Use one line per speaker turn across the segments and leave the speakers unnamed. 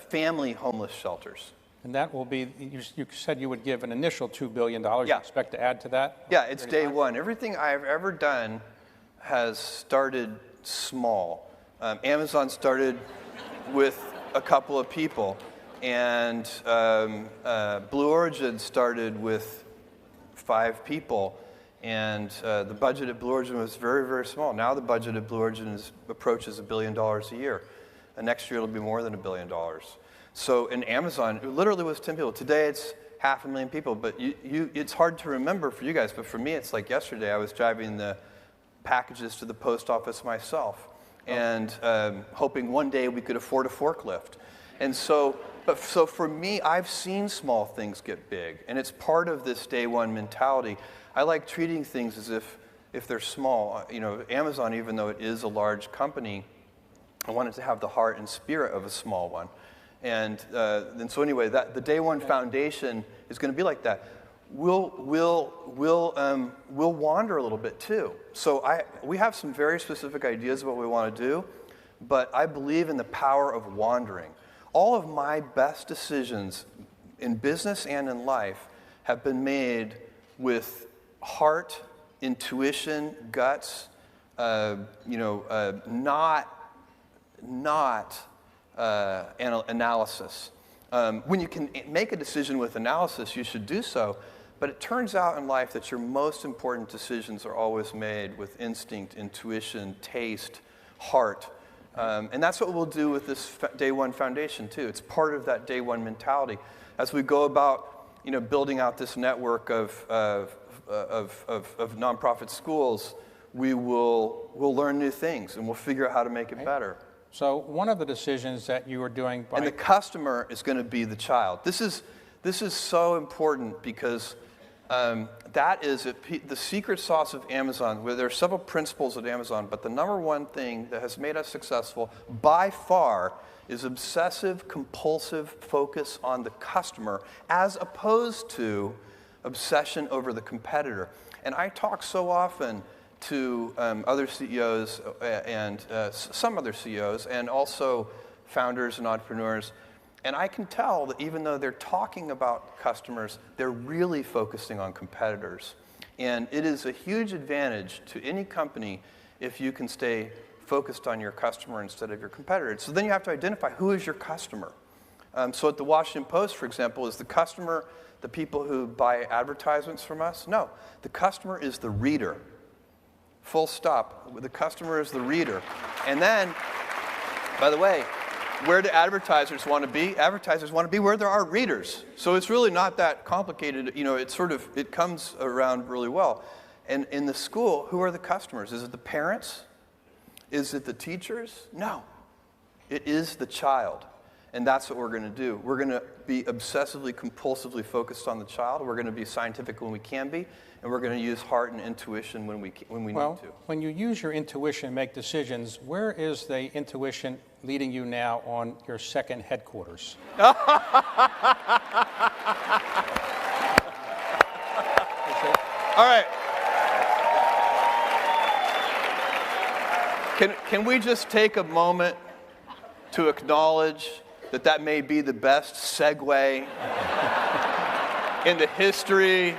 family homeless shelters.
And that will be, you said you would give an initial $2 billion.
Yeah.
You expect to add to that?
Yeah, it's day one. Everything I've ever done has started small. Amazon started with a couple of people, and Blue Origin started with 5 people, and the budget at Blue Origin was very, very small. Now the budget at Blue Origin approaches $1 billion a year, and next year it'll be more than $1 billion. So in Amazon, it literally was 10 people. Today it's 500,000 people, but it's hard to remember for you guys, but for me it's like yesterday. I was driving the packages to the post office myself, and hoping one day we could afford a forklift. And so for me, I've seen small things get big, and it's part of this day one mentality. I like treating things as if they're small. You know, Amazon, even though it is a large company, I want it to have the heart and spirit of a small one. And so anyway, the day one foundation is going to be like that. We'll wander a little bit too. So we have some very specific ideas of what we want to do, but I believe in the power of wandering. All of my best decisions in business and in life have been made with heart, intuition, guts, not analysis. When you can make a decision with analysis, you should do so. But it turns out in life that your most important decisions are always made with instinct, intuition, taste, heart. And that's what we'll do with this day one foundation too. It's part of that day one mentality. As we go about, building out this network of nonprofit schools, we'll learn new things and we'll figure out how to make it better.
So one of the decisions that you are doing
and the customer is going to be the child. This is so important because that is the secret sauce of Amazon, where there are several principles at Amazon, but the number one thing that has made us successful by far is obsessive, compulsive focus on the customer as opposed to obsession over the competitor. And I talk so often to other CEOs and some other CEOs and also founders and entrepreneurs. And I can tell that even though they're talking about customers, they're really focusing on competitors. And it is a huge advantage to any company if you can stay focused on your customer instead of your competitor. So then you have to identify who is your customer. So at the Washington Post, for example, is the customer the people who buy advertisements from us? No, the customer is the reader. Full stop. The customer is the reader. And then, by the way, where do advertisers want to be? Advertisers want to be where there are readers. So it's really not that complicated. It comes around really well. And in the school, who are the customers? Is it the parents? Is it the teachers? No. It is the child. And that's what we're going to do. We're going to be obsessively, compulsively focused on the child. We're going to be scientific when we can be. And we're going to use heart and intuition when we need to.
When you use your intuition and make decisions, where is the intuition leading you now on your second headquarters?
All right. Can we just take a moment to acknowledge that may be the best segue in the history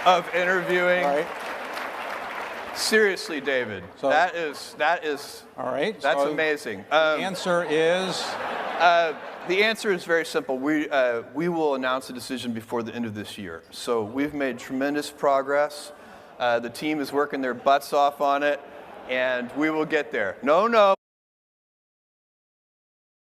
of interviewing?
All right.
Seriously, David, so, that is
all right.
That's
so
amazing.
The answer is?
The answer is very simple. We will announce a decision before the end of this year. So we've made tremendous progress. The team is working their butts off on it, and we will get there. No.